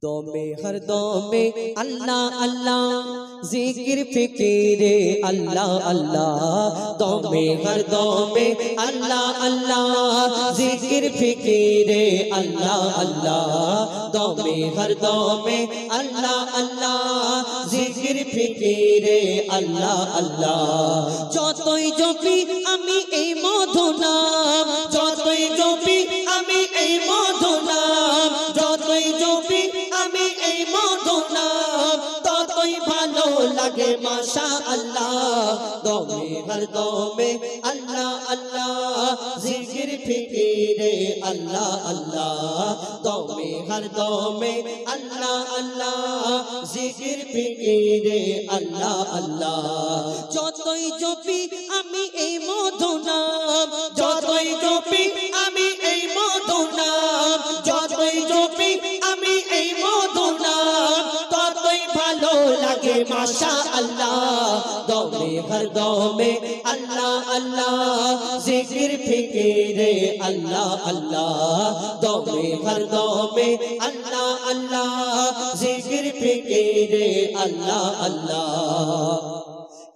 दौमे हर दौमे अल्लाह अल्लाह जिक्र फिक्रे अल्लाह अल्लाह दौमे हर दौमे अल्लाह अल्लाह जिक्र फिक्रे अल्लाह अल्लाह दौमे हर दौमे अल्लाह अल्लाह जिक्र फिक्रे अल्लाह अल्लाह যতই জপি আমি এই মধু নাম যতই জপি আমি এই মধু নাম যতই জপি আমি এই মধু নাম ততই ভালো লাগে মাশাআল্লাহ দমে হর দমে আল্লাহ আল্লাহ জিকির ফিকিরে আল্লাহ আল্লাহ দমে হর দমে আল্লাহ আল্লাহ জিকির ফিকিরে আল্লাহ আল্লাহ যতই জপি আমি এই মধু নাম যতই জপি আমি এই মধু নাম যতই জপি আমি এই মধু নাম ততই ভালো লাগে মাশাআল্লাহ দমে হর দমে আল্লাহ আল্লাহ জিকির ফিকিরে আল্লাহ আল্লাহ দমে হর দমে আল্লাহ আল্লাহ জিকির ফিকিরে আল্লাহ আল্লাহ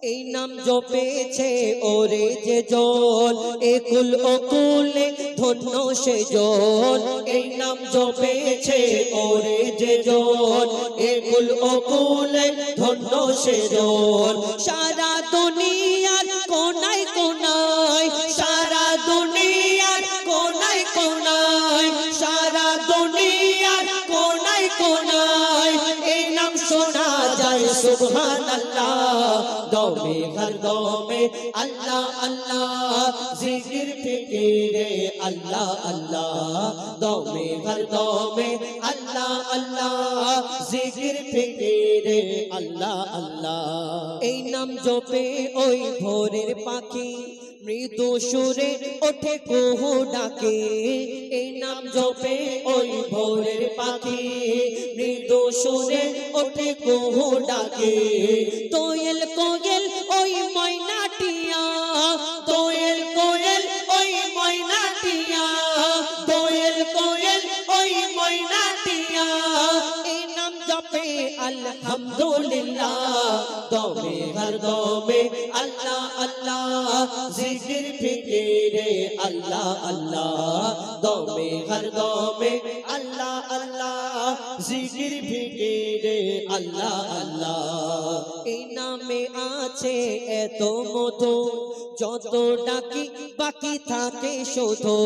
এই নাম জপেছে ওরে যে জন একুল অকুলে ধন্য সে জন এই নাম জপেছে ওরে যে জন একুল অকুলে ধন্য সে জন সারা দুনিয়ার কোনায় কোনায় সারা দুনিয়ার কোনায় কোনায় সারা দুনিয়ার কোনায় কোনায় এই নাম শোনা যায় সুবহানাল্লাহ দমে হর দমে আল্লাহ আল্লাহ জিকির ফিকিরে আল্লাহ আল্লাহ দমে হর দমে আল্লাহ আল্লাহ জিকির ফিকিরে আল্লাহ আল্লাহ এই নাম জপে ওই ভোরের পাখি মৃদু সুরে ওঠে কুহু ডাকে এই নাম জপে ওই ভোরের পাখি মৃদু সুরে ওঠে কুহু ডাকে কোয়েল কোয়েল ওই ময়নাটিয়া কোয়েল কোয়েল ওই ময়নাটিয়া কোয়েল কোয়েল ওই ময়নাটিয়া এই নাম জপে আলহামদুলিল্লাহ দমে হর দমে আল্লাহ আল্লাহ জিকির ফিকিরে আল্লাহ আল্লাহ দমে হর দমে আল্লাহ আল্লাহ জিকির ফিকিরে আল্লাহ আল্লাহ এই নামে আছে এত মধু যত ডাকি বাকি থাকে শুধু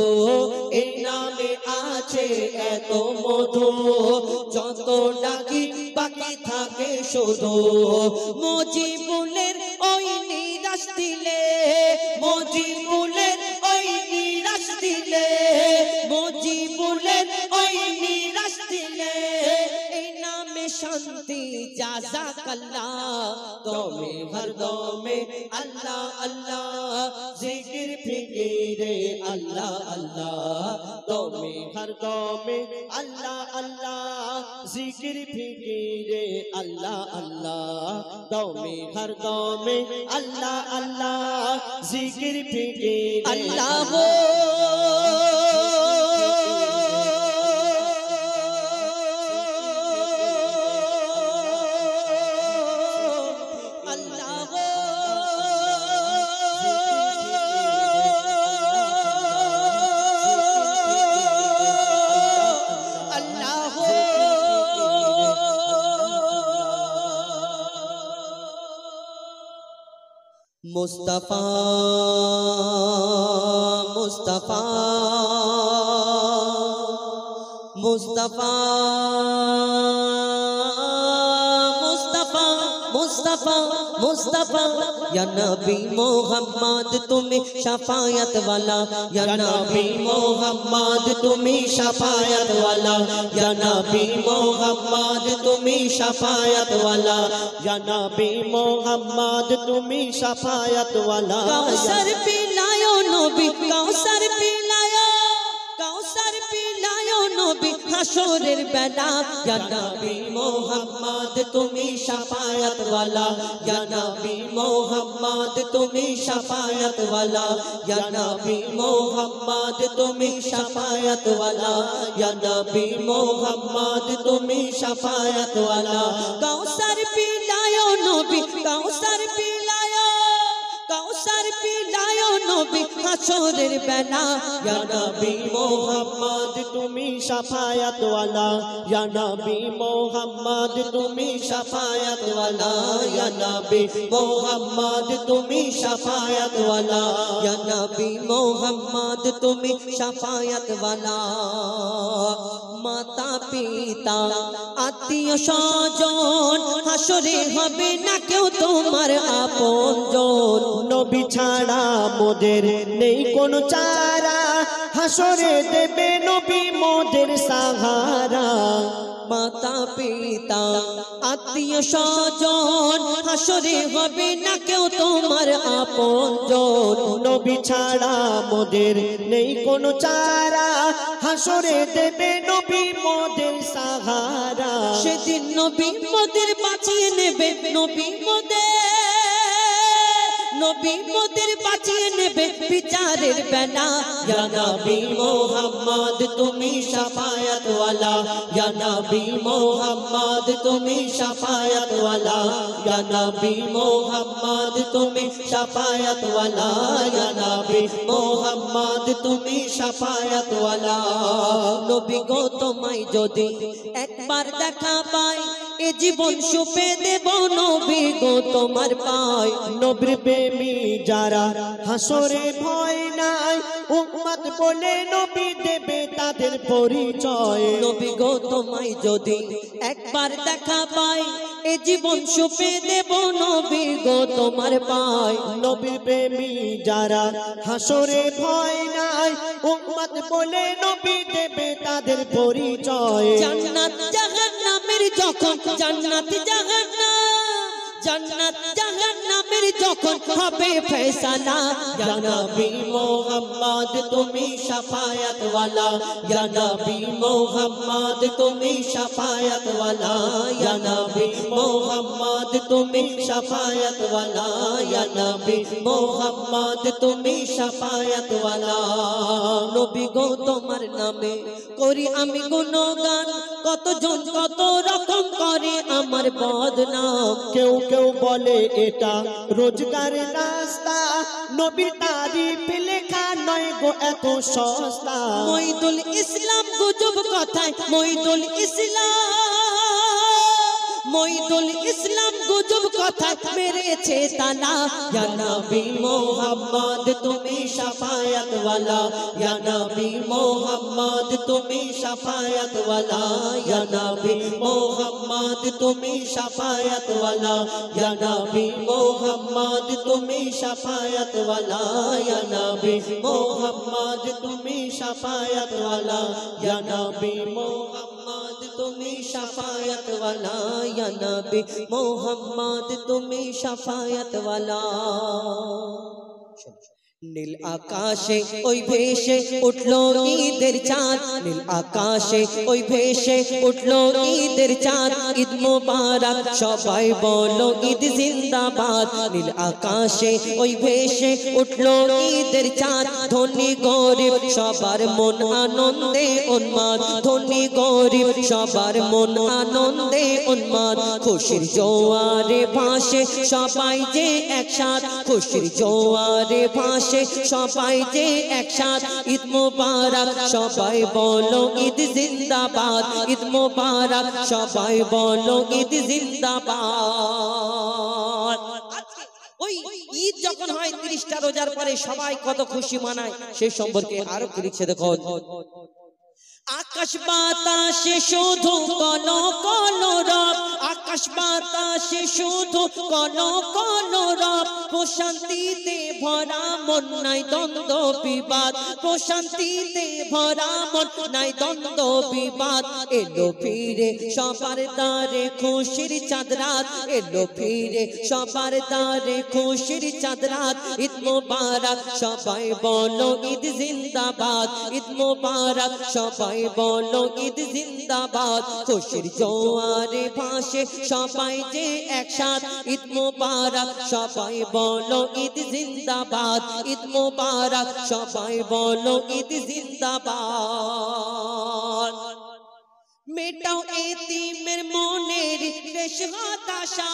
এই নামে আছে এত মধু যত ডাকি বাকি থাকে শুধু মজিবুলের ওই নিরাশ দিলে মজিবুলের ওই নিরাশ দিলে মজিবুলের ওই নিরাশ দিলে এই নামে শান্তি জাযাকাল্লাহ দমে হর দমে আল্লাহ আল্লাহ জিকির ফিকিরে আল্লাহ আল্লাহ দমে হর দমে আল্লাহ আল্লাহ জিকির ফিকিরে আল্লাহ আল্লাহ দমে হর দমে আল্লাহ আল্লাহ জিকির ফিকিরে আল্লাহ मुस्तफा मुस्तफा मुस्तफा मुस्तफा मुस्तफा मुस्तफा या नबी मोहम्मद तुम्हें शफायत वाला या नबी मोहम्मद तुम्हें शफायत वाला या नबी मोहम्मद तुम्हें शफायत वाला या नबी मोहम्मद तुम्हें शफायत वाला कौसर पिलायो नबी कौसर पिलायो নবী হাসরের বেলা ইয়া নবী মোহাম্মদ তুমি শাফায়াত ওয়ালা ইয়া নবী মোহাম্মদ তুমি শাফায়াত ওয়ালা ইয়া নবী মোহাম্মদ তুমি শাফায়াত ওয়ালা ইয়া নবী মোহাম্মদ তুমি শাফায়াত ওয়ালা কাউসার পিলায়ো নবী কাউসার পিলায়ো কাউসার পিলায়ো নবী হাসরের বেলা ইয়া নবী মোহাম্মদ তুমি শাফায়াত ওয়ালা ইয়া নবী মোহাম্মদ তুমি শাফায়াত ওয়ালা ইয়া নবী মোহাম্মদ তুমি শাফায়াত ওয়ালা ইয়া নবী মোহাম্মদ তুমি শাফায়াত ওয়ালা মাতা পিতা আত্মীয় স্বজন হাসরে হবে না কেউ তোমার আপনজন নবী ছাড়া মোদের নেই কোনো চারা হাসরে দেবে নবী মোদের সাহারা মাতা পিতা আত্মীয় স্বজন হাসরে হবে না কেউ তোমার আপনজন নবী ছাড়া মোদের নেই কোনো চারা হাসরে দেবে নবী মোদের সাহারা সেদিন নবী মোদের বাঁচিয়ে নেবে নবী মোদের বাঁচিয়ে নেবে বিচারের বেলা ইয়া নবী মোহাম্মদ তুমি শাফায়াত ওয়ালা ইয়া নবী মোহাম্মদ তুমি শাফায়াত ওয়ালা ইয়া নবী মোহাম্মদ তুমি শাফায়াত ওয়ালা ইয়া নবী মোহাম্মদ তুমি শাফায়াত ওয়ালা নবী গো তোমায় যদি একবার দেখা পাই এ জীবন সুপে দেব নবী গো তোমার পায় নবীর প্রেমী যারা হাসরে ভয় নাই উম্মত বলে নবী দেবে তাদের পরিচয় নবী গো তোমায় যদি একবার দেখা পাই এ জীবন সুপে দেব নবী গো তোমার পায় নবীর প্রেমী যারা হাসরে ভয় নাই উম্মত বলে নবী দেবে তাদের পরিচয় জান্নাত জাহান্নামের যখন জান্নাত জাহান্নামের যখন হবে ফয়সালা ইয়া নবী মোহাম্মদ তুমি শাফায়াত ওয়ালা ইয়া নবী মোহাম্মদ তুমি শাফায়াত ওয়ালা ইয়া নবী মোহাম্মদ তুমি শাফায়াত ওয়ালা ইয়া নবী মোহাম্মদ তুমি শাফায়াত ওয়ালা নবী গো তোমার নামে করি আমি গুণগান কতজন কত রকম করে আমার বদনাম কেউ কেউ বলে এটা রোজগার রাস্তা নবীর তারিফ লেখা নয় গো এত সস্তা মঈদুল ইসলাম গুজব কথায় মঈদুল ইসলাম গুজব কথায় মেরেছে তালা ইয়া নবী মোহাম্মদ তুমি শাফায়াত ওয়ালা ইয়া নবী মোহাম্মদ তুমি শাফায়াত ওয়ালা ইয়া নবী মোহাম্মদ তুমি শাফায়াত ওয়ালা ইয়া নবী মোহাম্মদ তুমি শাফায়াত ওয়ালা ইয়া নবী মোহাম্মদ তুমি শাফায়াত ওয়ালা ইয়া নবী মোহাম্মদ তুমি শাফায়াত ওয়ালা ইয়া নবী মোহাম্মদ তুমি শাফায়াত ওয়ালা নীল আকাশে ওই ভেসে উঠলো ঈদের চাঁদ নীল আকাশে ওই ভেসে উঠলো ঈদের চাঁদ ঈদ মোবারক সবাই বলো ঈদ জিন্দাবাদ নীল আকাশে ওই ভেসে উঠলো ঈদের চাঁদ ধনী গরিব সবার মন আনন্দে উন্মাদ ধনী গরিব সবার মন আনন্দে উন্মাদ খুশির জোয়ারে ভাসে সবাই যে একসাথ খুশির জোয়ারে ভাসে সবাই যে একসাথ ঈদ মোবারক সবাই বলো ঈদ জিন্দাবাদ ঈদ মোবারক সবাই বলো ঈদ জিন্দাবাদ ওই ঈদ যখন হয় 30টা রোজার পরে সবাই কত খুশি মানায় সেই সম্পর্কে আরো কি লিখছে দেখো আকাশ বাতাসে শুধু কলরব আকাশ বাতাসে শুধু কলো কলো রব প্রশান্তিতে ভরা মন নাই দ্বন্দ্ব বিবাদ প্রশান্তিতে ভরা মন নাই দ্বন্দ্ব বিবাদ এলো ফিরে সবার দ্বারে খুশির চাঁদ রাত এলো ফিরে সবার দ্বারে খুশির চাঁদ রাত ঈদ মুবারক সবাই বলো ঈদ জিন্দাবাদ ঈদ মুবারক সবাই বলো ঈদ জিন্দাবাদ খুশির জোয়ারে ভাসে সবাই যে একসাথ ঈদ মুবারক সবাই বলো ঈদ জিন্দাবাদ ঈদ মুবারক সবাই বলো ঈদ জিন্দাবাদ মেটাও এতিমের মনের ক্লেশ হতাশা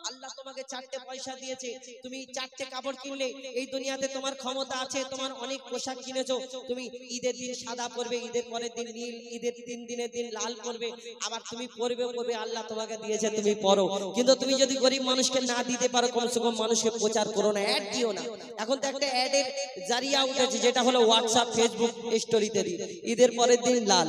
আল্লাহ তোমাকে চারটে পয়সা দিয়েছে তুমি চারটে কাপড় কিনলে এই দুনিয়াতে তোমার ক্ষমতা আছে তোমার অনেক পোশাক কিনেছো তুমি ঈদের দিন সাদা পরবে ঈদের পরের দিন নীল ঈদের 3 দিনের দিন লাল পরবে আবার তুমি পরবে আল্লাহ তোমাকে দিয়েছে তুমি পরো কিন্তু তুমি যদি গরিব মানুষকে না দিতে পারো কমসে কম মানুষকে প্রচার করো না অ্যাড দিও না এখন তো একটা অ্যাডের জারিয়া উঠেছে যেটা হলো হোয়াটসঅ্যাপ ফেসবুক স্টোরিতে ঈদের পরের দিন লাল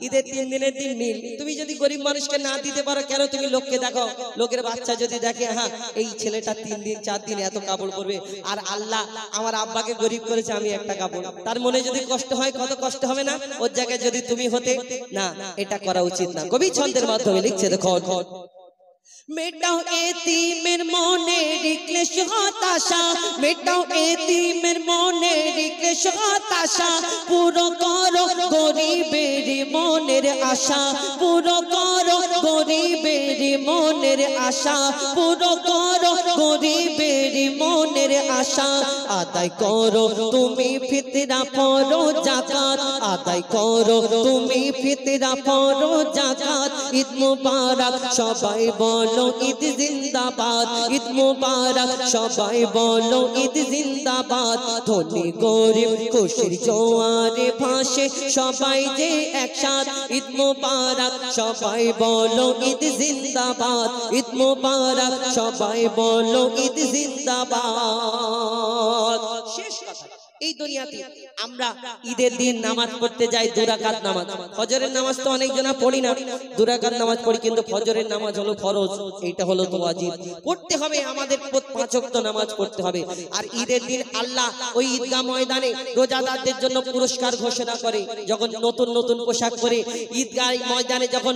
ঈদের 3 দিনের দিন নীল তুমি যদি গরিব মানুষকে না দিতে পারো কেন তুমি লোককে দেখো লোকের বাচ্চা যদি দেখে হ্যাঁ এই ছেলেটা 3 দিন 4 দিন এত কাপড় পরবে আর আল্লাহ আমার আব্বাকে গরিব করেছে আমি একটা কাপড় তার মনে যদি কষ্ট হয় কত কষ্ট হবে না ওর জায়গায় যদি তুমি হতে না এটা করা উচিত না কবি ছন্দের মাধ্যমে লিখছে দেখো মেটাও এতিমের মনের ক্লেশ হতাশা মেটাও এতিমের মনের ক্লেশ হতাশা পুরো করো গরিবের মনের আশা পুরো করো গরিবের মনের আশা পুরো করো গরিবের মনের আশা আদায় করো তুমি ফিতরা পড়ো যাকাত আদায় করো তুমি ফিতরা পড়ো যাকাত ঈদ মুবারক সবাই বলো ঈদ জিন্দাবাদ ঈদ মুবারক সবাই বলো ঈদ জিন্দাবাদ ধনী গরিব খুশির জোয়ারে ভাসে সবাই যে একসাথ ঈদ মুবারক সবাই বলো ঈদ জিন্দাবাদ ঈদ মুবারক সবাই বলো ঈদ জিন্দাবাদ শেষ কথা এই দুনিয়াতে আমরা ঈদের দিন নামাজ পড়তে যাই 2 রাকাত নামাজ ফজরের নামাজ তো অনেক জনা পড়ি না 2 রাকাত নামাজ পড়ি কিন্তু ফজরের নামাজ হলো ফরজ এইটা হলো তো ওয়াজিব পড়তে হবে আমাদের 5 ওয়াক্ত নামাজ পড়তে হবে আর ঈদের দিন আল্লাহ ওই ঈদগাহ ময়দানে রোজাদারদের জন্য পুরস্কার ঘোষণা করে যখন নতুন নতুন পোশাক পরে ঈদগাহ ময়দানে যখন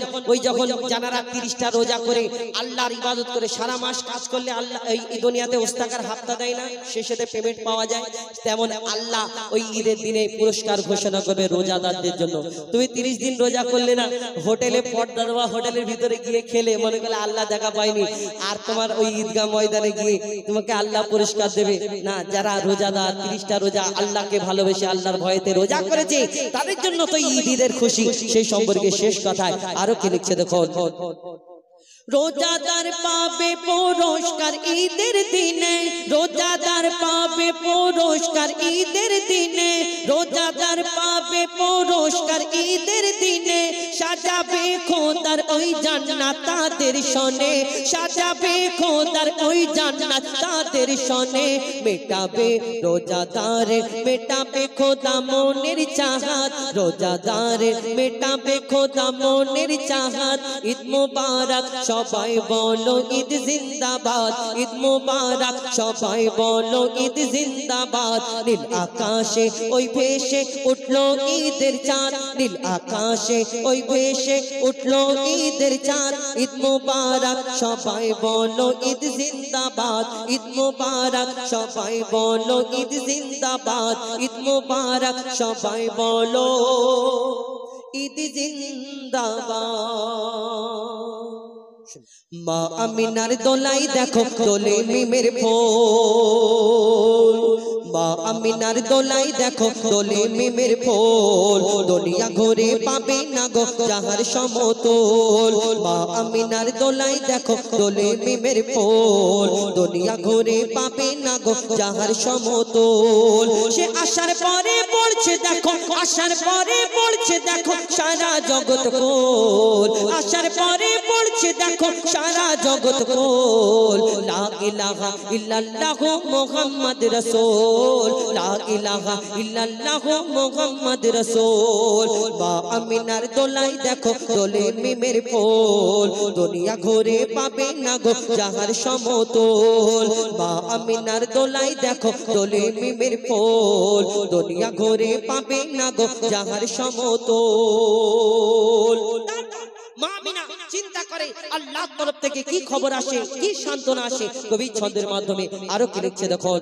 জানারা 30টা রোজা করে আল্লাহর ইবাদত করে সারা মাস কাজ করলে আল্লাহ এই দুনিয়াতে ওস্তাকার হাফতা দেয় না শেষেতে পেমেন্ট পাওয়া যায় তেমন আল্লাহ ওই ঈদের দিনে পুরস্কার ঘোষণা করবে রোজাদারদের জন্য তুমি 30 দিন রোজা করলে না হোটেলে পর্দারওয়া হোটেলের ভিতরে গিয়ে খেলে মনে করলে আল্লাহ দেখা পায়নি আর তোমার ওই ঈদগাহ ময়দানে গিয়ে তোমাকে আল্লাহ পুরস্কার দেবে না যারা রোজাদার 30টা রোজা আল্লাহকে ভালোবেসে আল্লাহর ভয়েতে রোজা করেছে তাদের জন্য তো ঈদের খুশি সেই সম্পর্কে শেষ কথায় আরো কি লিখছে দেখো রোজাদার পাবে পুরস্কার ঈদের দিনে রোজাদার পাবে পুরস্কার ঈদের দিনে রোজাদার পাবে পুরস্কার ঈদের দিনে সাজাবে খোদার ওই জান্নাত তাদের শোনে সাজাবে খোদার ওই জান্নাত তাদের শোনে মেটাবে রোজাদার মেটাবে খোদা মনের চাহাত রোজাদার মেটাবে খোদা মনের চাহাত ঈদ মুবারক সবাই বলো ঈদ জিন্দাবাদ ঈদ মুবারক সবাই বলো ঈদ জিন্দাবাদ নীল আকাশে ওই ভেসে উঠলো ঈদের চাঁদ নীল আকাশে ওই ভেসে উঠলো ঈদের চাঁদ ঈদ মুবারক সবাই বলো ঈদ জিন্দাবাদ ঈদ মুবারক সবাই বলো ঈদ জিন্দাবাদ ঈদ মুবারক সবাই বলো ঈদ জিন্দাবাদ মা আমিনার দোলাই দেখো দোলে মিমের ফুল মা আমিনার দোলাই দেখো দোলে মিমের ফুল দুনিয়া ঘুরে পাবে না গো যাহার সমতল মা আমিনার দোলাই দেখো দোলে মিমের ফুল দুনিয়া ঘুরে পাবে না গো যাহার সমতল সে আসার পরে পড়ছে দেখো আসার পরে পড়ছে দেখো সারা জগৎ কোল আসার পরে পড়ছে করছে দেখো সারা জগৎ কোল লা ইলাহা ইল্লাল্লাহু মুহাম্মদ রাসূল লা ইলাহা ইল্লাল্লাহু মুহাম্মদ রাসূল বা আমিনার দোলাই দেখো দোলে মিমের ফুল দুনিয়া ঘুরে পাবে না গো যাহার সমতল বা আমিনার দোলাই দেখো দোলে মিমের ফুল দুনিয়া ঘুরে পাবে না গো যাহার সমতল মা আমিনা চিন্তা করে আল্লাহর তরফ থেকে কি খবর আসে কি সান্ত্বনা আসে কবি ছন্দের মাধ্যমে আরো কি লিখছে দেখো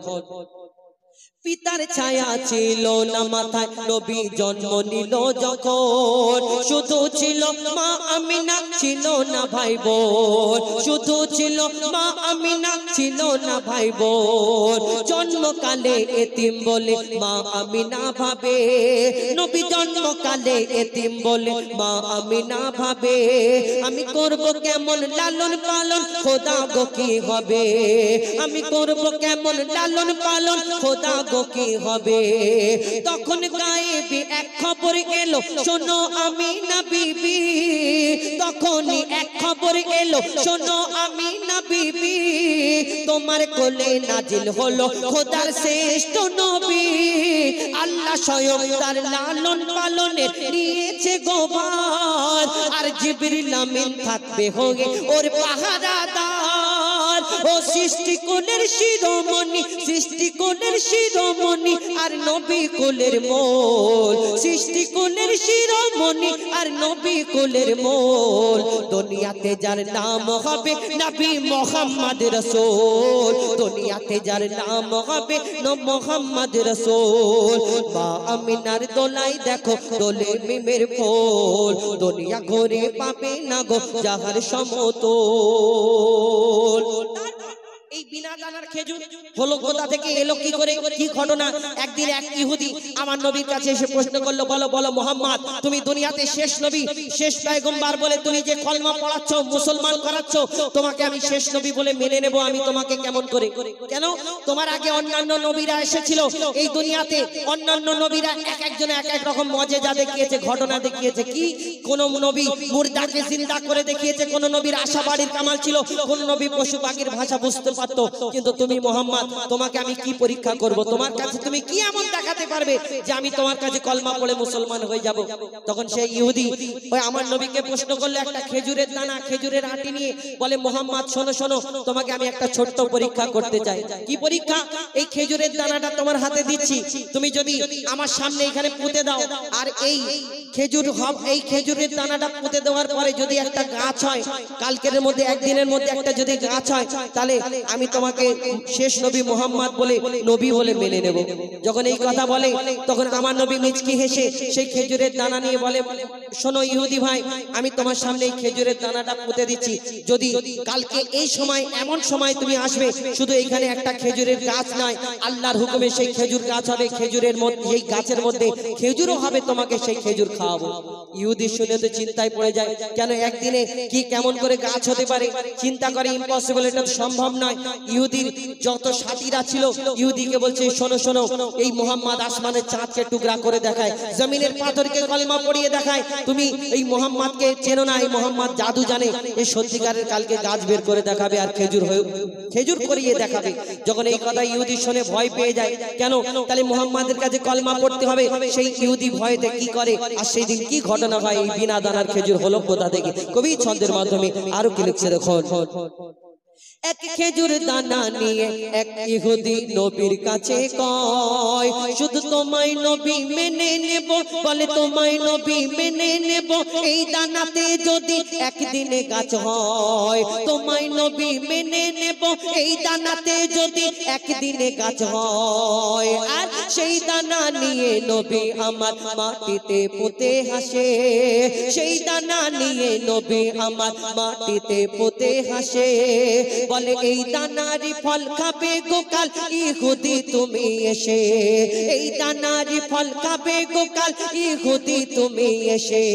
পিতার ছায়া ছিল না মাথায় নবী জন্ম নিল যখন শুধু ছিল মা আমিনা ছিল না ভাই বোন শুধু ছিল মা আমিনা ছিল না ভাই বোন জন্মকালে এতিম বলে মা আমিনা ভাবে নবী জন্মকালে এতিম বলে মা আমিনা ভাবে আমি করব কেমন লালন পালন খোদা গো কি হবে আমি করব কেমন লালন পালন খোদা গো কি হবে তখন গায়েবী এক খবর এলো শোনো আমিনা বিবি তখনই এক খবর এলো শোনো আমিনা বিবি তোমার কোলে নাজিল হলো খোদার শ্রেষ্ঠ নবী আল্লাহ স্বয়ং তার লালন পালনে নিয়েছে গোবার আর জিবরিল আমিন থাকবে হয়ে ওর পাহারাদার ও সৃষ্টি কোলের শিরোমণি সৃষ্টি কোলের শিরোমণি আর নবী কোলের মোল সৃষ্টি কোলের শিরোমণি আর নবী কোলের মোল দুনিয়াতে যার নাম হবে নবী মুহাম্মদ রাসূল দুনিয়াতে যার নাম হবে মুহাম্মদ রাসূল মা আমিনার দোলাই দেখো দোলে মিমের ফুল দুনিয়া ঘুরে পাবে না গো যাহার সমতল এই বিনা দানার খেজুর হলো কোথা থেকে এলো কি করে কি ঘটনা একদিন এক ইহুদি আমার নবীর কাছে এসে প্রশ্ন করলো বলো বলো মুহাম্মদ তুমি দুনিয়াতে শেষ নবী শেষ পয়গম্বর বলে তুমি যে কলমা পড়াচ্ছ মুসলমান করাচ্ছ তোমাকে আমি শেষ নবী বলে মেনে নেব আমি তোমাকে কেমন করে কেন তোমার আগে অন্যান্য নবীরা এসেছিল এই দুনিয়াতে অন্যান্য নবীরা এক একজন এক এক রকম মজেজা দেখিয়েছে ঘটনা দেখিয়েছে কি কোন নবী মুর্দাকে জিন্দা করে দেখিয়েছে কোন নবীর আশাবাড়ির কামাল ছিল কোন নবী পশু পাখির ভাষা বুঝতে পারতো কিন্তু তুমি মুহাম্মদ তোমাকে আমি কি পরীক্ষা করব তোমার কাছে তুমি কি এমন দেখাতে পারবে যে আমি তোমার কাছে কলমা পড়ে মুসলমান হয়ে যাব তখন সেই ইহুদি ওই আমার নবীকে প্রশ্ন করলো একটা খেজুরের দানা খেজুরের আটি নিয়ে বলে মুহাম্মদ শোনো শোনো তোমাকে আমি একটা ছোট্ট পরীক্ষা করতে চাই কি পরীক্ষা এই খেজুরের দানাটা তোমার হাতে দিচ্ছি তুমি যদি আমার সামনে এখানে পুঁতে দাও আর এই খেজুরের দানাটা পুঁতে দেওয়ার পরে যদি একটা গাছ হয় কালকের মধ্যে একদিনের মধ্যে একটা যদি গাছ হয় তাহলে আমি তোমাকে শেষ নবী মুহাম্মদ বলে নবী বলে মেনে নেব যখন এই কথা বলে তখন আমার নবী মিচকি হেসে সেই খেজুরের দানা নিয়ে বলে শোনো ইহুদি ভাই আমি তোমার সামনে এই খেজুরের দানাটা পুঁতে দিচ্ছি যদি কালকে এই সময় এমন সময় তুমি আসবে শুধু এখানে একটা খেজুরের গাছ নয় আল্লাহর হুকুমে সেই খেজুর গাছ হবে খেজুরের মধ্যে এই গাছের মধ্যে খেজুরও হবে তোমাকে সেই খেজুর খাওয়াবো ইহুদি শুনে তো চিন্তায় পড়ে যায় কেন একদিনে কি কেমন করে গাছ হতে পারে চিন্তা করে ইম্পসিবল এটা সম্ভব নয় ইহুদির যত সাথীরা ছিল ইহুদিকে বলছে শোনো শোনো এই মুহাম্মদ আসমানের চাঁদকে টুকরা করে দেখায় জমিনের পাথরকে কলমা পড়িয়ে দেখায় তুমি এই মুহাম্মদকে চেনো না এই মুহাম্মদ জাদু জানে এই সত্যিকারের কালকে গাছ বের করে দেখাবে আর খেজুর করিয়ে দেখাবে যখন এই কথা ইহুদি শুনে ভয় পেয়ে যায় কেন তাহলে মুহাম্মাদের কাছে কলমা পড়তে হবে সেই ইহুদি ভয়তে কি করে আর সেই দিন কি ঘটনা হয় এই বিনা দানার খেজুর হলো কোথা থেকে কবি ছন্দের মাধ্যমে আরো কি লিখছে দেখো এক খেজুর দানা নিয়ে এক ইহুদি নবীর কাছে কয় শুধু তোমায় নবী মেনে নেব বলে তোমায় নবী মেনে নেব এই দানাতে যদি একদিনে গাছ হয় তোমায় নবী মেনে নেব এই দানাতে যদি একদিনে গাছ হয় আর সেই দানা নিয়ে নবী আমার মাটিতে পুঁতে হাসে সেই দানা নিয়ে নবী আমার মাটিতে পুঁতে হাসে বলে এই দানারি ফল খাবে গোকাল ইহুদি তুমি এসে, এই দানারি ফল খাবে গোকাল ইহুদি তুমি এসে।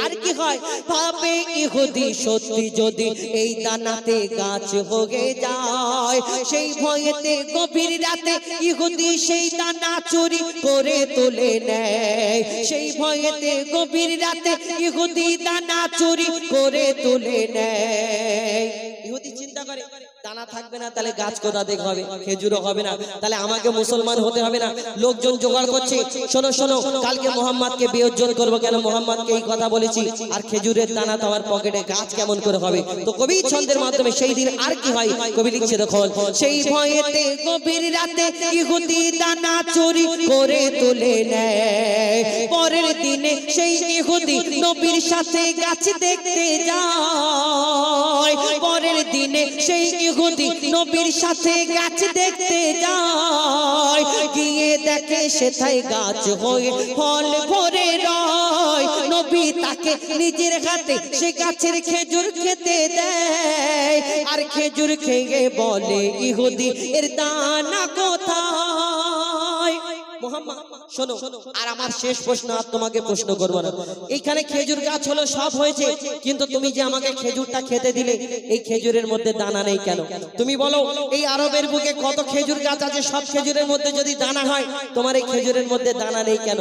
আর কি হয় ভাবে ইহুদি সত্যি যদি এই দানাতে গাছ হয়ে যায়, সেই ভয়েতে গভীর রাতে ইহুদি সেই দানা চুরি করে তুলে নেয়, সেই ভয়েতে গভীর রাতে ইহুদি দানা চুরি করে তুলে নেয়। ইহুদি চিন্তা করে দানা থাকবে না তাহলে গাছ কোথা থেকে হবে, খেজুরও হবে না, তাহলে আমাকে মুসলমান হতে হবে না। লোকজন জোগাড় করছে, শোনো শোনো কালকে মোহাম্মদকে বেইজ্জত করবো কেন, মোহাম্মদকে এই কথা বলেছি, আর খেজুরের দানা তো আমার পকেটে, গাছ কেমন করে হবে। তো কবি ছন্দের মাধ্যমে সেই দিন আর কি হয় কবি লিখছে দেখো, সেই ভয়েতে গভীর রাতে ইহুদি দানা চুরি করে তুলে নেয়। পরের দিনে সেই ইহুদি নবীর সাথে গাছ দেখতে যায়, পরের দিনে সেই ইহুদি নবীর সাথে গাছ দেখতে যায়, গিয়ে দেখে সেথায় গাছ হয়ে ফল ভরে রয়। নবী তাকে নিজের হাতে সে গাছের খেজুর খেতে দেয়, আর খেজুর খেয়ে বলে ইহুদি এর দানা কোথায়। মোহাম্মদ শোনো, আর আমার শেষ প্রশ্ন, আর তোমাকে প্রশ্ন করবো না। এইখানে খেজুর গাছ হলো, সব হয়েছে, কিন্তু তুমি যে আমাকে খেজুরটা খেতে দিলে, এই খেজুরের মধ্যে দানা নেই কেন? তুমি বলো এই আরবের বুকে কত খেজুর গাছ আছে, সব খেজুরের মধ্যে যদি দানা হয়, তোমার এই খেজুরের মধ্যে দানা নেই কেন?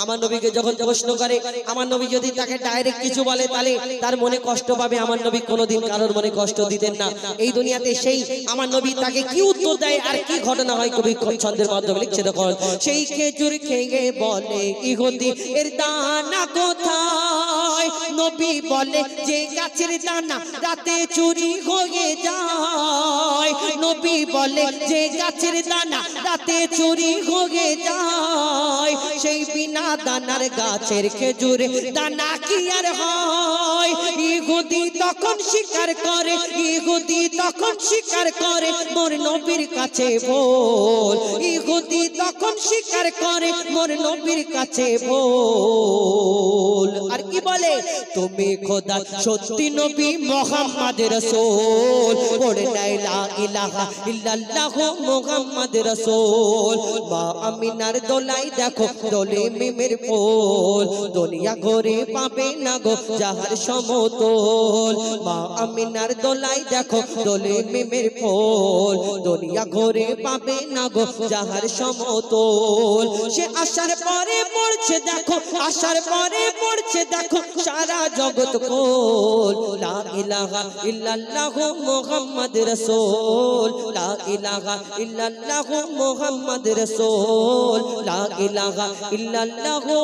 আমার নবীকে যখন প্রশ্ন করে, আমার নবী যদি তাকে ডাইরেক্ট কিছু বলে তাহলে তার মনে কষ্ট পাবে। আমার নবী কোনোদিন কারোর মনে কষ্ট দিতেন না এই দুনিয়াতে। সেই আমার নবী তাকে কি উত্তর দেয় আর কি ঘটনা হয় কবি ছন্দের মাধ্যমে লিখছে দেখো, সেই খেজুর খেয়ে বলে ইহুদি এর দানা কোথায়। নবী বলে যে গাছের দানা রাতে চুরি হয়ে যায়, নবী বলে যে গাছের দানা রাতে চুরি হয়ে যায়, সেই বিনা দানার গাছের খেজুর দানা কি আর হয়। ইহুদি তখন স্বীকার করে, ইহুদি তখন স্বীকার করে মোর নবীর কাছে বল, ইহুদি তখন স্বীকার করে মোর নবীর কাছে বল। আর কি বলে তুমি খোদা সত্যি নবী মুহাম্মদ রাসূল, পড়ে লা ইলাহা ইল্লাল্লাহু মুহাম্মদ রাসূল। মা আমিনার দোলাই দেখো দোলে মিমের ফুল, দুনিয়া ঘরে পাবে না গো যাহার সমতল। মা আমিনার দোলাই দেখো দোলে মিমের ফুল, দুনিয়া ঘরে পাবে না গো যাহার সমতল। সে আসার পরে পড়ছে দেখো, আসার পরে পড়ছে দেখো সারা জগৎ কোল। লা ইলাহা ইল্লাল্লাহু মুহাম্মদ রাসূল, লা ইলাহা ইল্লাল্লাহু মুহাম্মদ রাসূল, লা ইলাহা ইল্লাল্লাহু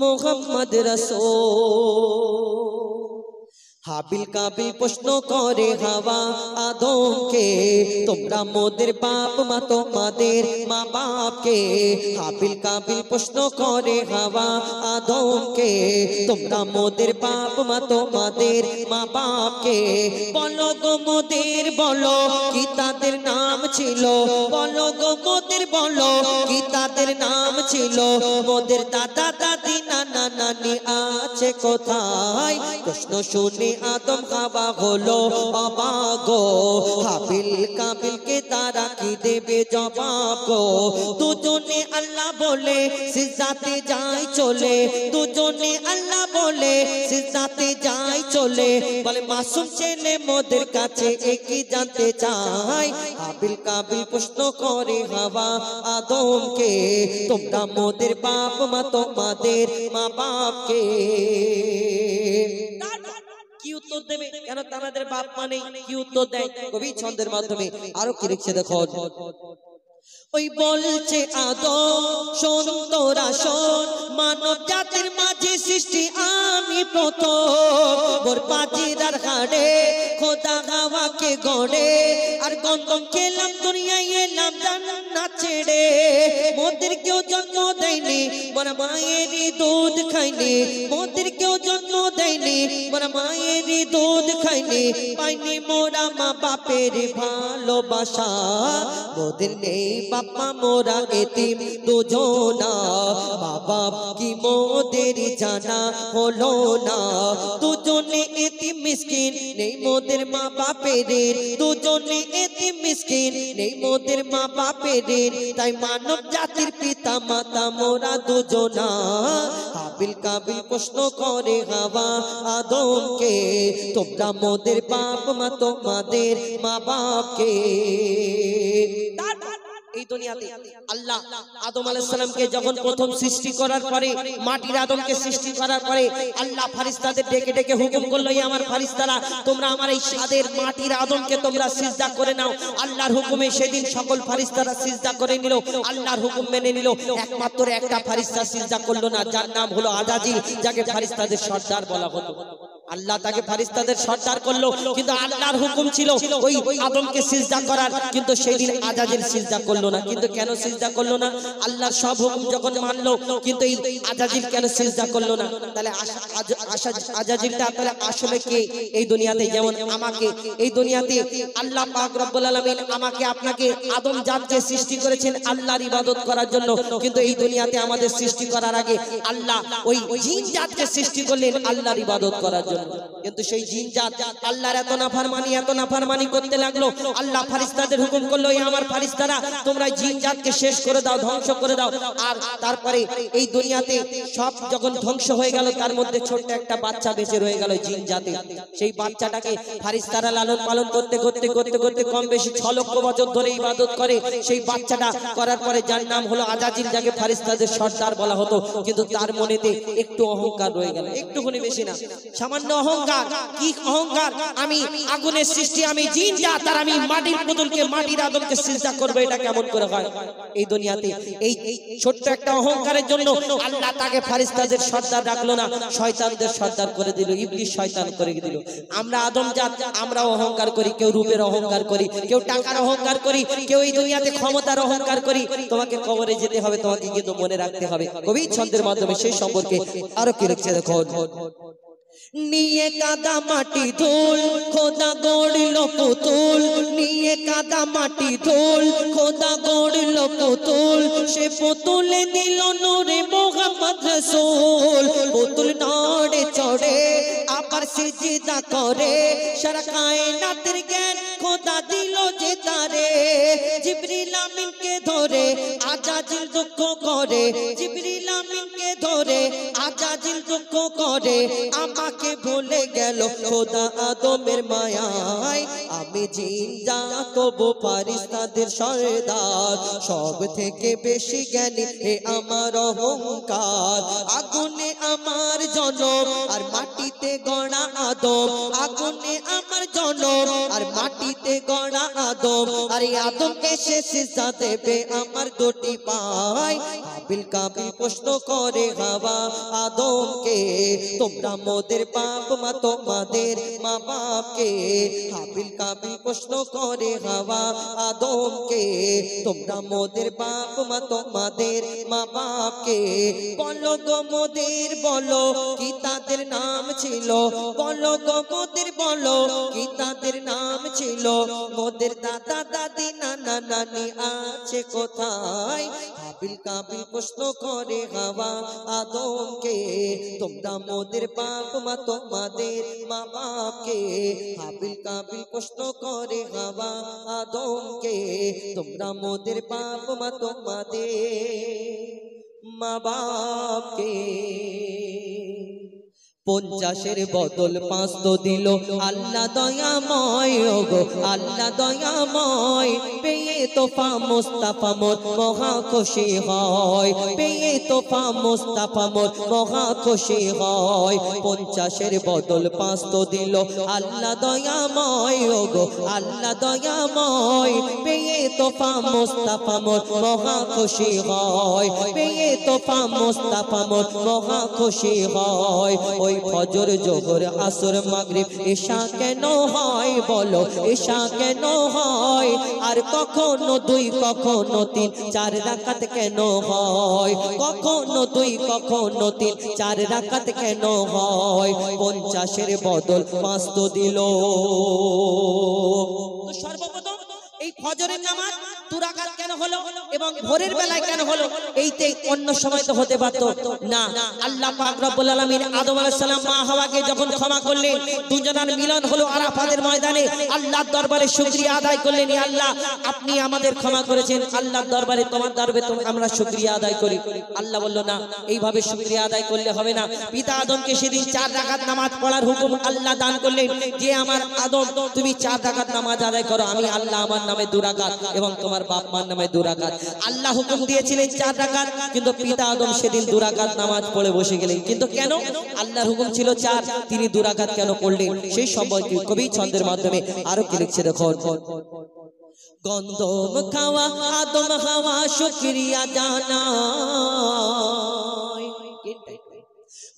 মুহাম্মদ রাসূল। হাবিল কাবিল প্রশ্ন করে হাওয়া আদমকে, তোমরা মোদের বাপ মা তোমাদের মা বাপকে। হাবিল কাবিল প্রশ্ন করে হাওয়া আদমকে, তোমরা মোদের বাপ মা তোমাদের মা বাপকে। বলো গো মোদের বলো কি তাদের নাম ছিল, বলো গো মোদের বলো কি তাদের নাম ছিল। মোদের দাদা দাদি নানা নানি আছে কোথায়, প্রশ্ন শুনে আদম হাওয়া হলো অবাক গো। হাবিল কাবিলকে তারা কি দেবে জবাব গো। দুজনে আল্লাহ বলে সিজদাতে যায় চলে, দুজনে আল্লাহ বলে সিজদাতে যায় চলে। বলে মাসুম ছেলে মোদের কাছে একই জানতে চায়। হাবিল কাবিল প্রশ্ন করে হাওয়া আদমকে, তোমরা মোদের বাপ মা তোমাদের মা বাপকে। কি উত্তর দেবে, কেন তাদের বাপ মানে কি উত্তর দেয় কবি ছন্দের মাধ্যমে আরো কি লিখছে দেখো। ওই বলছে আদম শোন তোরা শোন, মানব জাতির মাঝে সৃষ্টি আমি প্রথম। মোর বাজিরার হাড়ে খোদা হাওয়াকে গড়ে, আর গন্ধম খেলাম দুনিয়ায় এলাম জান্নাত ছেড়ে। মোদের কেউ জন্ম দেয়নি মোরা মায়েরই দুধ খাইনি, মোদের কেউ জন্ম দেয়নি মোরা মায়েরই দুধ খাইনি। পাইনি মোরা মা বাপের ভালোবাসা, মোদের নেই বাবা মোরা এতিম দুজনা। বাবা কি মোদের জানা হলো না, দুজনে এতিম মিসকিন, নেই মোদের মা বাপের, দুজনে এতিম মিসকিন, নেই মোদের মা বাপের। তাই মানব জাতির পিতা মাতা মোরা দুজনা। হাবিল কাবিল প্রশ্ন করে হাওয়া আদমকে, তোমরা মোদের বাপ মা তোমাদের মা বাপকে। এই দুনিয়াতে আল্লাহ আদম আলাইহিস সালামকে যখন প্রথম সৃষ্টি করার পরে, মাটির আদমকে সৃষ্টি করার পরে আল্লাহ ফেরেশতাদের ডেকে ডেকে হুকুম করলো, এই আমার ফেরেশতারা তোমরা আমার এই সাদের মাটির আদমকে তোমরা সিজদা করে নাও। আল্লাহর হুকুমে সেদিন সকল ফেরেশতারা সিজদা করে নিল, আল্লাহর হুকুম মেনে নিল। একমাত্র একটা ফেরেশতা সিজদা করলো না, যার নাম হলো আজাজিল, যাকে ফেরেশতাদের সর্দার বলা হতো। আল্লাহ তাকে ফেরেশতাদের সর্দার করলো, কিন্তু আল্লাহর হুকুম ছিল ওই আদমকে সিজদা করার, কিন্তু সেদিন আজাজিল সিজদা করলো না। কিন্তু কেন সিজদা করলো না? আল্লাহর সব হুকুম যখন মানলো, কিন্তু এই আজাজিল কেন সিজদা করলো না? তাহলে আজাজিলটা তাহলে আসলে কে এই দুনিয়াতে? যেমন আমাকে এই দুনিয়াতে আল্লাহ পাক রব্বুল আলামিন আমাকে আপনাকে আদম জাতকে সৃষ্টি করেছেন আল্লাহর ইবাদত করার জন্য, কিন্তু এই দুনিয়াতে আমাদের সৃষ্টি করার আগে আল্লাহ ওই জিন জাতকে সৃষ্টি করলেন আল্লাহর ইবাদত করার জন্য। কিন্তু সেই জিন জাত আল্লাহর এত নাফরমানি করতে লাগলো। আল্লাহ ফেরেশতাদের হুকুম করলো, এই আমার ফেরেশতারা তোমরা জিন জাতকে শেষ করে দাও, ধ্বংস করে দাও। আর তারপরে এই দুনিয়াতে সব যখন ধ্বংস হয়ে গেল, তার মধ্যে ছোট্ট একটা বাচ্চা বেঁচে রয়ে গেল জিন জাতে। সেই বাচ্চাটাকে ফেরেশতারা লালন পালন করতে করতে করতে করতে কম বেশি 6 লক্ষ বছর ধরে ইবাদত করে। সেই বাচ্চাটা করার পরে যার নাম হলো আজাজিল, যাকে ফেরেশতাদের সর্দার বলা হতো, কিন্তু তার মনেতে একটু অহংকার রয়ে গেল, একটুখানি, বেশি না, সামান্য অহংকার। কি অহংকার? আমি আগুনের সৃষ্টি, আমি জিন জাত, আর আমি মাটির পুতুলকে, মাটির আদমকে সিজদা করব, এটা কেমন করে হয়? এই দুনিয়াতে এই ছোট্ট একটা অহংকারের জন্য আল্লাহ তাকে ফেরেশতাদের সর্দার রাখলো না, শয়তানদের সর্দার করে দিল, ইবলিস শয়তান করে দিল। আমরা আদম জাত, আমরা অহংকার করি, কেউ রূপের অহংকার করি, কেউ টাকার অহংকার করি, কেউ এই দুনিয়াতে ক্ষমতার অহংকার করি। তোমাকে কবরে যেতে হবে, তোমাকে কিন্তু মনে রাখতে হবে। কবি ছন্দের মাধ্যমে সেই সম্পর্কে আরো কি লিখছে দেখো। নিয়ে কাদা মাটি ধুল খোদা গড়লো পুতুল, নিয়ে কাদা মাটি ধুল খোদা গড়লো পুতুল, সে পুতুলে দিল নূরে মুহাম্মদ রাসূল। পুতুল নড়ে চড়ে আবার সিজদা করে, সারা কায়নাতের জ্ঞান খোদা দিল যে তারে। জিবরিল আমিনকে ধরে আজাজিল দুঃখ করে, জিবরিল আমিনকে ধরে আজাজিল দুঃখ করে। আমাকে ভুলে গেল খোদা আদমের মায়ায়, আমি জিন জাত তবু ফেরেশতাদের সর্দার। সব থেকে বেশি জ্ঞানী এ আমার অহংকার, আগুনে আমার জনম আর মাটিতে গড়া আদম, আগুনে আমার জনম আর মাটিতে গড়া আদম। আর এই আদমকে সে সিজদা দেবে আমার দুটি পায়। হাবিল কাবিল প্রশ্ন করে হাওয়া আদমকে, তোমরা মোদের বাপ মা তোমাদের মা বাপকে। হাবিল কাবিল প্রশ্ন করে হাওয়া আদমকে, তোমরা মোদের বাপ মা তোমাদের মা বাপকে। বলো গো মোদের, বলো কি তাদের নাম ছিল? বলো গো মোদের, বলো কি তাদের নাম ছিল? মোদের দাদা দাদি নানা নানি আছে কোথায়? হাবিল কাবিল প্রশ্ন করে হাওয়া আদমকে, তোমরা মোদের বাপ মা তোমাদের মা বাপকে। হাবিল কাবিল প্রশ্ন করে হাওয়া আদমকে, তোমরা মোদের বাপ মা তোমাদের মা বাপকে। 50-এর বদল 5 তো দিল আল্লাহ দয়াময়, ওগো আল্লাহ দয়াময়। পেয়ে তোফা মুস্তাফা মোর মহা খুশি হয়, পেয়ে তোফা মুস্তাফা মোর মহা খুশি হয়। 50-এর বদল 5 তো দিল আল্লাহ দয়াময়, ওগো আল্লাহ দয়াময়। পেয়ে তোফা মুস্তাফা মোর মহা খুশি হয়, পেয়ে তোফা মুস্তাফা মোর মহা খুশি হয়। ওই ফজর জোহর আসর মাগরিব ঈশা কেন হয়? বলো ঈশা কেন হয়? আর কখনো 2 কখনো 3 4 রাকাত কেন হয়? কখনো 2 কখনো 3 4 রাকাত কেন হয়? 50-এর বদল 5 তো দিল। তো সর্বপ্রথম এই ফজরের নামাজ 2 রাকাত কেন হলো এবং ভোরের বেলায় কেন হলো? এইতে অন্য সময় তো হতে পারতো না। আল্লাহ পাক রব্বুল আলামিন আদম আলাইহিস সালাম মা হাওয়াকে যখন ক্ষমা করলেন, দুজনের মিলন হলো আরাফাতের ময়দানে, আল্লাহর দরবারে শুকরিয়া আদায় করলেন, ইয়া আল্লাহ আপনি আমাদের ক্ষমা করেছেন, আল্লাহর দরবারে তোমার দরবারে আমরা শুকরিয়া আদায় করি। আল্লাহ বলল না, এইভাবে শুকরিয়া আদায় করলে হবে না। পিতা আদমকে সেদিন 4 রাকাত নামাজ পড়ার হুকুম আল্লাহ দান করলেন, যে আমার আদম তুমি 4 রাকাত নামাজ আদায় করো, আমি আল্লাহ আমার নামে 2 রাকাত এবং তোমার বাপ মার নামে 2 রাকাত। আল্লাহ হুকুম দিয়েছিলেন 4 রাকাত, কিন্তু পিতা আদম সেদিন 2 রাকাত নামাজ পড়ে বসে গেলেন। কিন্তু কেন? আল্লাহর হুকুম ছিল 4, তিনি 2 রাকাত কেন পড়লেন? সেই সম্পর্কে কবি ছন্দের মাধ্যমে আরো কি লিখছে দেখো। গন্ধম খাওয়া আদম হাওয়া শুকরিয়া জানায়,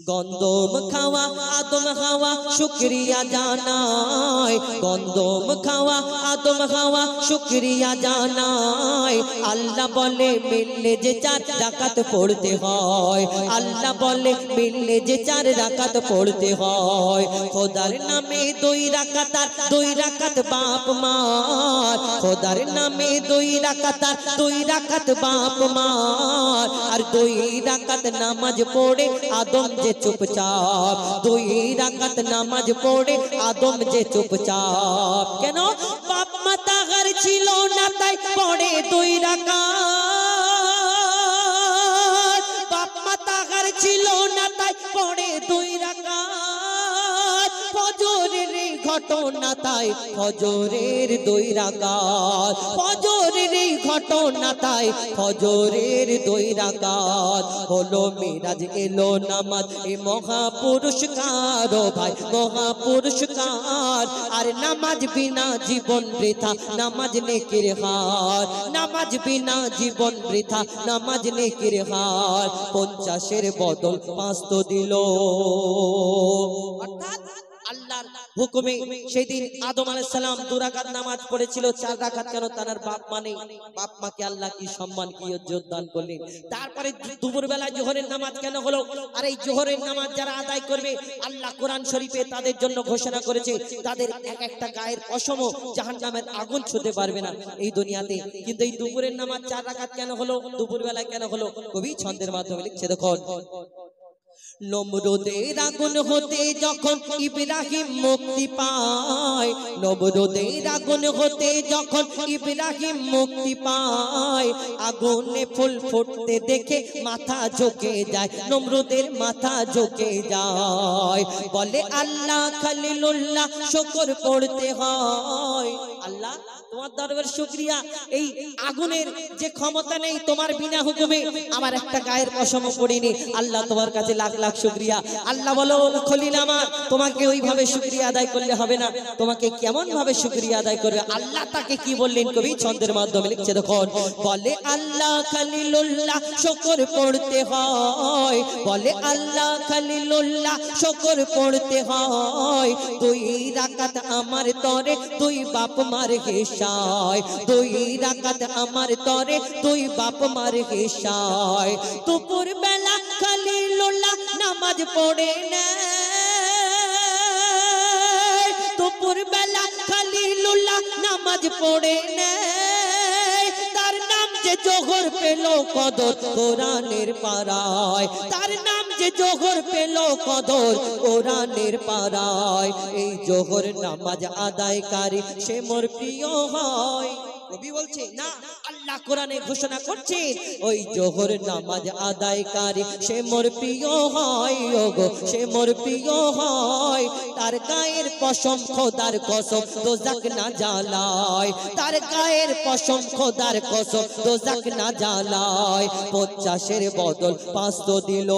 গন্ধম খাওয়া আদম হাওয়া শুকরিয়া জানায়, গন্ধম খাওয়া আদম হাওয়া শুকরিয়া জানায়। আল্লাহ বলে মিললে যে 4 রাকাত পড়তে হয়, আল্লাহ বলে মিললে যে 4 রাকাত পড়তে হয়। খোদার নামে 2 রাকাত আর 2 রাকাত বাপ মার, খোদার নামে 2 রাকাত আর 2 রাকাত বাপ মার। আর 2 রাকাত নামাজ পড়ে আদম যে চুপচাপ, 2 রাকাত নামাজ পড়ে আদম যে চুপচাপ। কেন? বাপ মা তাগার ছিল না তাই পড়ে 2 রাকাত, বাপ মা তাগার ছিল না তাই পড়ে 2 রাকাত। ফজরের ঘটনা তাই ফজরের 2 রাকাত, ফজরের ঘটনা তাই ফজরের 2 রাকাত। হলো মিরাজ এলো নামাজ এ মহা পুরস্কার, ও ভাই মহা পুরস্কার। আর নামাজ বিনা জীবন বৃথা, নামাজ নেকির হার, নামাজ বিনা জীবন বৃথা, নামাজ নেকির হার। 50-এর বদল 5 তো দিল। অর্থাৎ আল্লাহর হুকুমে সেদিন আদম আলাইহিস সালাম 2 রাকাত নামাজ পড়েছিল, 4 রাকাত কেন? তার বাপ মানে বাপ মাকে আল্লাহ কি সম্মান কি ইজ্জত দান করলেন। তারপরে দুপুর বেলায় জোহরের নামাজ কেন হলো? আর এই জোহরের নামাজ যারা আদায় করবে, আল্লাহ কোরআন শরীফে তাদের জন্য ঘোষণা করেছে, তাদের এক একটা গায়ের পশম জাহান্নামের আগুন ছুঁতে পারবে না এই দুনিয়াতে। কিন্তু এই দুপুরের নামাজ 4 রাকাত কেন হলো? দুপুর বেলায় কেন হলো? কবি ছন্দের মাধ্যমে লিখছে দেখো। নমরুদের আগুন হতে যখন ইব্রাহিম মুক্তি পায়, নমরুদের আগুন হতে যখন ইব্রাহিম মুক্তি পায়। আগুনে ফুল ফুটতে দেখে মাথা ঝুঁকে যায়, নমরুদের মাথা ঝুঁকে যায়। বলে আল্লাহ খলিলুল্লাহ শুকর পড়তে হয়। আল্লাহ তোমার দরবার শুকরিয়া, এই আগুনের যে ক্ষমতা নেই তোমার বিনা হুকুমে আমার একটা গায়ের পশম পড়িনি, আল্লাহ তোমার কাছে লাখ লাখ শুকরিয়া। আল্লাহ বলো খলিল আমার, তোমাকে ওইভাবে শুকরিয়া আদায় করলে হবে না, তোমাকে কেমন ভাবে শুকরিয়া আদায় করবে? আল্লাহ তাকে কি বললেন? কবি ছন্দের মাধ্যমে লিখছে দেখুন। বলে আল্লাহ খলিলুল্লাহ শুকর পড়তে হয়, বলে আল্লাহ খলিলুল্লাহ শুকর পড়তে হয়। 2 রাকাত আমার তরে 2 বাপ মার হিসায়, 2 রাকাত আমার তরে 2 বাপ মার হিসায়। দুপুর বেলা খলিলুল্লাহ নামাজ পড়ে না, দুপুর বেলা খলিলুল্লাহ নামাজ পড়ে না। তার নাম যে জোহর পেল কদর কোরআনের পারায়, তার নাম যে জোহর পেল কদর কোরআনের পারায়। এই জোহর নামাজ আদায়কারী সে মোর প্রিয় হয়। কবি বলছে না, আল্লাহ কোরআনে ঘোষণা করছে ওই জোহর নামাজ আদায়কারী সে মোর প্রিয় হয়, ওগো সে মোর প্রিয় হয়। তার গায়ের পশম খোদার কসম দোজাক না জ্বালায়, তার গায়ের পশম খোদার কসম দোজাক না জ্বালায়। 50-এর বদল 5 তো দিল।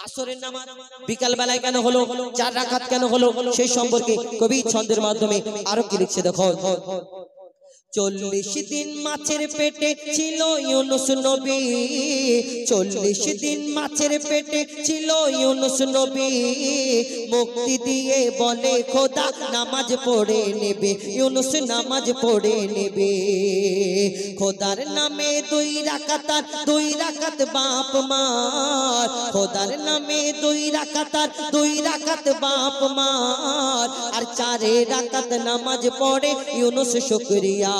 আসরের নামাজ বিকাল বেলায় কেন হলো? 4 রাকাত কেন হলো? সেই সম্পর্কে কবি ছন্দের মাধ্যমে আরো কি লিখছে দেখো। 40 দিন মাছের পেটে ছিল ইউনুস নবী, 40 দিন মাছের পেটে ছিল ইউনুস নবী। মুক্তি দিয়ে বলে খোদা নামাজ পড়ে নেবে, ইউনুস নামাজ পড়ে নেবে। খোদার নামে 2 রাকাত আর 2 রাকাত বাপ মার, খোদার নামে 2 রাকাত আর 2 রাকাত বাপ মার। আর 4 রাকাত নামাজ পড়ে ইউনুস শুকরিয়া,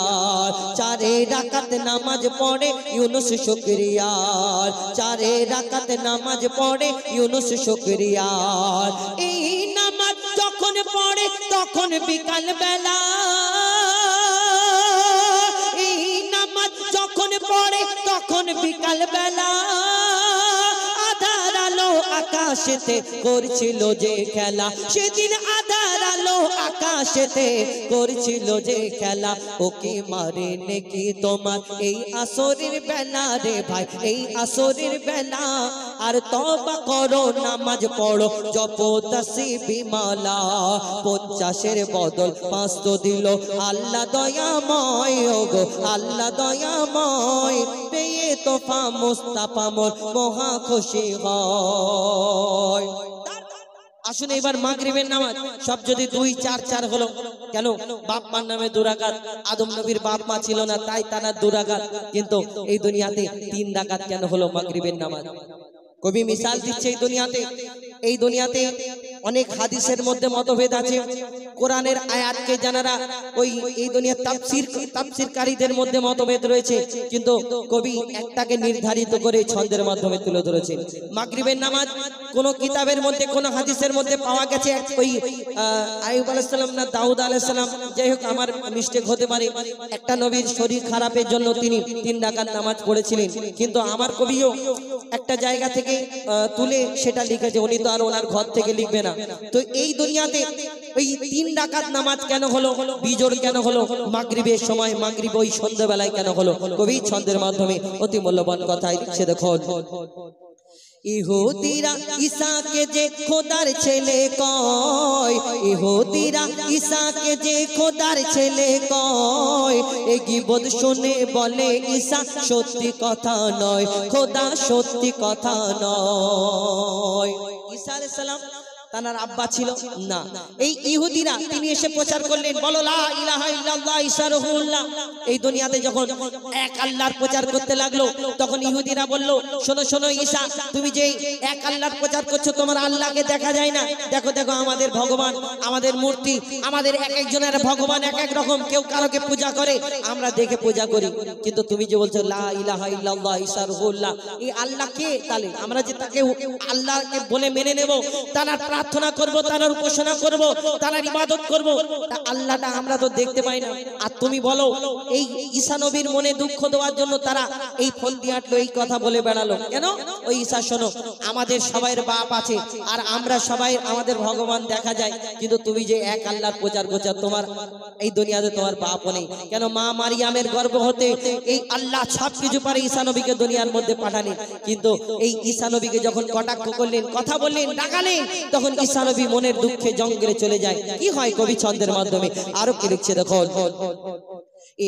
4 রাকাত নামাজ পড়ে ইউনুস শুকরিয়া, 4 রাকাত নামাজ পড়ে ইউনুস শুকরিয়া। এই নামাজ যখন পড়ে তখন বিকাল বেলা, এই নামাজ যখন পড়ে তখন বিকাল বেলা। আধার আলো আকাশেতে করছিল যে খেলা, সেদিন আধার আলো আকাশেতে করছিল যে খেলা। ওকে মারে নাকি তোমার এই আসরের বেলা রে ভাই, এই আসরের বেলা। আর তওবা করো নামাজ পড়ো জপো তাসবিহ মালা, 50-এর বদল 500 দিল আল্লাহ দয়াময়, ওগো আল্লাহ দয়াময়। পেয়ে তোফা মুস্তাফা মোর মহা খুশি হয়। আসুন এবার মাগরিবের নামাজ সব যদি 2-4-4 হলো কেন? বাপ মার নামে 2 রাকাত, আদম নবীর বাপ মা ছিল না তাই তারা 2 রাকাত, কিন্তু এই দুনিয়াতে 3 রাকাত কেন হলো মাগরিবের নামাজ? কবি মিসাল দিচ্ছে এই দুনিয়াতে অনেক হাদিসের মধ্যে মতভেদ আছে। কোরআনের আয়াতকে জানারা ওই এই দুনিয়ার তাফসীরকারীদের মধ্যে মতভেদ রয়েছে, কিন্তু কবি একটাকে নির্ধারিত করে ছন্দের মাধ্যমে তুলে ধরেছেন। মাগরিবের নামাজ কোন কিতাবের মধ্যে কোন হাদিসের মধ্যে পাওয়া গেছে ওই আইয়ুব আলাইহিস সালাম না দাউদ আলাইহিস সালাম, যাই হোক আমার মিস্টেক হতে পারে, একটা নবীর শরীর খারাপের জন্য তিনি 3 রাকাত নামাজ পড়েছিলেন, কিন্তু আমার কবিও একটা জায়গা থেকে তুলে সেটা লিখেছে, উনি তো আর ওনার ঘর থেকে লিখবে না। তো এই দুনিয়াতে ওই 3 রাকাত নামাজ কেন হলো, বিজোড় কেন হলো মাগরিবের সময়, মাগরিব ওই সন্ধ্যাবেলায় কেন হলো? কবি ছন্দের মাধ্যমে অতি মূল্যবান কথাই লিখছে, দেখুন। ইহুদিরা ঈসাকে যে খোদার ছেলে কয়, ইহুদিরা ঈসাকে যে খোদার ছেলে কয়। এই গীবত শুনে বলে ঈসা সত্যি কথা নয়, খোদা সত্যি কথা নয়। ঈসা আলাইহিস সালাম তার আব্বা ছিল না। এই ইহুদিরা তিনি এসে প্রচার করলেন, বলো লা ইলাহা ইল্লাল্লাহ ঈসা রাসূলুল্লাহ। এই দুনিয়াতে যখন এক আল্লাহর প্রচার করতে লাগলো, তখন ইহুদিরা বলল, শোনো শোনো ঈসা, তুমি যে এক আল্লাহর প্রচার করছো, তোমার আল্লাহকে দেখা যায় না। দেখো দেখো আমাদের ভগবান, আমাদের মূর্তি, আমাদের এক একজনের ভগবান এক এক রকম, কেউ কারোকে পূজা করে, আমরা দেখে পূজা করি। কিন্তু তুমি যে বলছো লা ইলাহা ইল্লাল্লাহ ঈসা রাসূলুল্লাহ, এই আল্লাহ কে? তাহলে আমরা যে তাকে আল্লাহকে বলে মেনে নেব, তার প্রার্থনা করব, তার উপাসনা করব, তার ইবাদত করব, আল্লাহটা আমরা তো দেখতে পাই না। আর তুমি বলো এই ঈসা নবীর মনে দুঃখ দেওয়ার জন্য তারা এই ফল দিয়ে আটলো, এই কথা বলে বেড়ালো কেন? ওই ঈসা শোনো, আমাদের সবাইয়ের বাপ আছে আর আমরা সবাই আমাদের ভগবান দেখা যায়, কিন্তু তুমি যে এক আল্লাহর প্রচার করছো, তোমার এই দুনিয়াতে তোমার বাপ নেই কেন? মা মারিয়ামের গর্ভ হতে এই আল্লাহ সব কিছু পারে ঈসা নবীকে দুনিয়ার মধ্যে পাঠালেন, কিন্তু এই ঈসা নবীকে যখন কটাক্ষ করলেন, কথা বললেন, ডাকালেন, তখন ঈসা নবী মনের দুঃখে জঙ্গলে চলে যায়। কি হয় কবি ছন্দের মাধ্যমে আরো কি লিখছে, দেখো।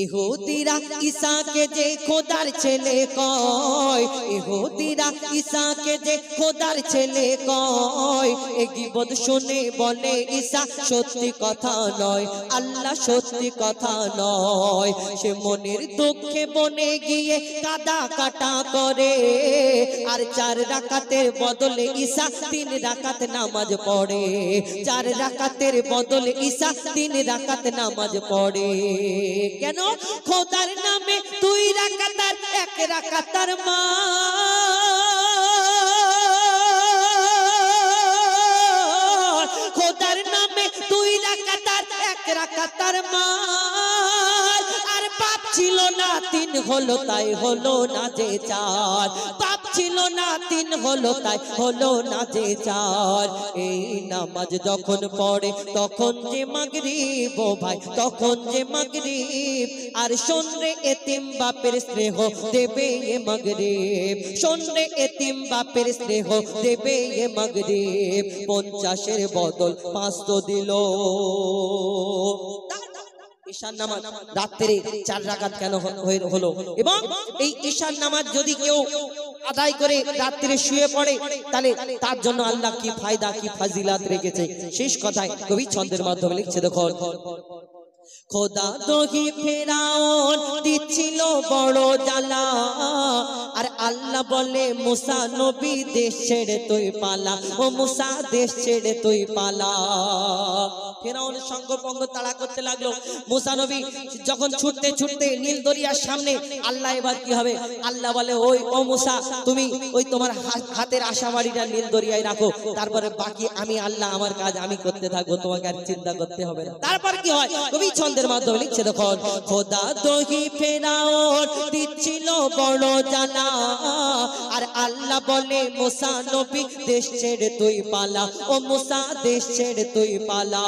ইহুদিরা ঈসাকে যে খোদার ছেলে কয়, ইহুদিরা ঈসাকে যে খোদার ছেলে কয়। এই গীবত শুনে বলে ঈসা সত্যি কথা নয়, আল্লাহ সত্যি কথা নয়। সে মনের দুঃখে বনে গিয়ে কাদা কাটা করে, আর 4 রাকাতের বদলে ঈসা 3 রাকাত নামাজ পড়ে, 4 রাকাতের বদলে ঈসা 3 রাকাত নামাজ পড়ে। কেন? খোদার নামে 2 রাকাত আর 1 রাকাতার মা, খোদার নামে 2 রাকাত আর 1 রাকাতার মা। আর বাপ ছিল না 3 হলো, তাই হলো না যে 4, বাপ ছিল না 3 হলো, তাই হলো না যে 4। এই নামাজ যখন পড়ে তখন যে মাগরিব, ও ভাই তখন যে মাগরিব। আর শোন রে এতিম বাপের স্নেহ দেবে এ মাগরিব, শোন রে এতিম বাপের স্নেহ দেবে এ মাগরিব। 50-এর বদল 500 দিল। ঈশার নামাজ রাত্রে 4 রাকাত কেন হলো? এবং এই ঈশার নামাজ যদি কেউ আদায় করে রাত্রে শুয়ে পড়ে তাহলে তার জন্য আল্লাহ কি ফায়দা কি ফাজিলাত রেখেছে শেষ কথায় কবি ছন্দের মাধ্যমে লিখছে দেখো খোদা দহি ফেরাউন দিচ্ছিল বড় জ্বালা আর আল্লাহ বলে মুসা নবী দেশ ছেড়ে তুই পালা ও মুসা দেশ ছেড়ে তুই পালা ফেরাউনের সঙ্গ পঙ্গ তাড়া করতে লাগলো মুসা নবী যখন ছুটতে ছুটতে নীল দরিয়ার সামনে আল্লাহ এবার কি হবে আল্লাহ বলে ওই ও মুসা তুমি ওই তোমার হাতের আশাবাড়িটা নীল দরিয়ায় রাখো তারপরে বাকি আমি আল্লাহ আমার কাজ আমি করতে থাকবো তোমাকে আর চিন্তা করতে হবে না তারপর কি হয় কবি ছন্দের মাধ্যমে লিখছে দেখো খোদা দহি ফেরাউন দিচ্ছিল বড় জ্বালা আর আল্লাহ বলে মুসা নবী দেশ ছেড়ে তুই পালা ও মুসা দেশ ছেড়ে তুই পালা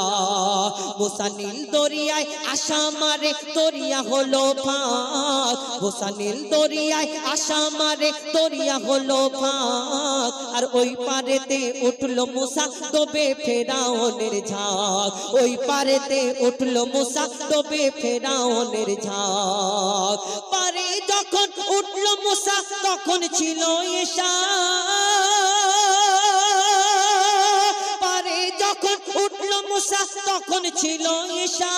মুসা নীল দরিয়ায় আশা মারে দরিয়া হলো ফাঁক মুসা নীল দরিয়ায় আশা মারে দরিয়া হলো ফাঁক আর ওই পারেতে উঠলো মুসা ডোবে ফেরাউনের ঝাঁক ওই পারেতে উঠলো মুসা ডোবে ফেরাউনের ঝাঁক পারে যখন উঠলো মুসা তখন ছিল ঈশা পারে যখন উঠলো মুসা তখন ছিল ঈশা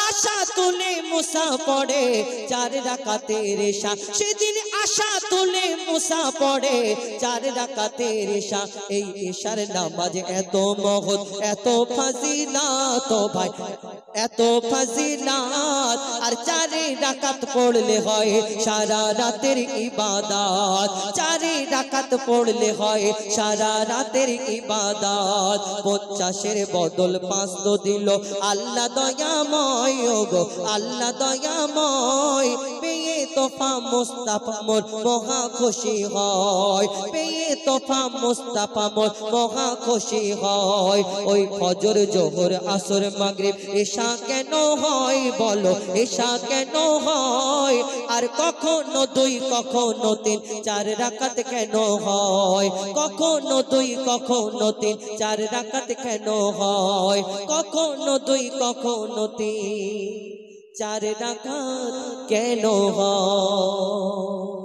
আশা তুলে মুসা পড়ে 4 রাকাতের ঈশা সেদিন আশা তুলে মুসা পড়ে 4 রাকাতের ঈশা এই ঈশার নামাজ এত মহৎ এত ফাজিলাত ভাই এত ফাজিলাত আর 4 রাকাত পড়লে হয় সারা রাতের ইবাদত 4 রাকাত পড়লে হয় সারা রাতের ইবাদত 50-এর বদল 5 তো দিল আল্লাহ দয়াময় ওগো আল্লাহ দয়াময় পেয়ে তোফা মুস্তাফা মোর মহা খুশি হয় পেয়ে তোফা মুস্তাফা মোর মহা খুশি হয় ওই ফজর জোহর আসর মাগরিব ঈশা কেন হয় বলো ঈশা কেন হয় আর কখনো 2 কখনো 3 4 রাকাত কেন হয় কখনো 2 কখনো 3 4 রাকাত কেন হয় কখনো 2 কখনো 3 4 রাকাত কেন হয়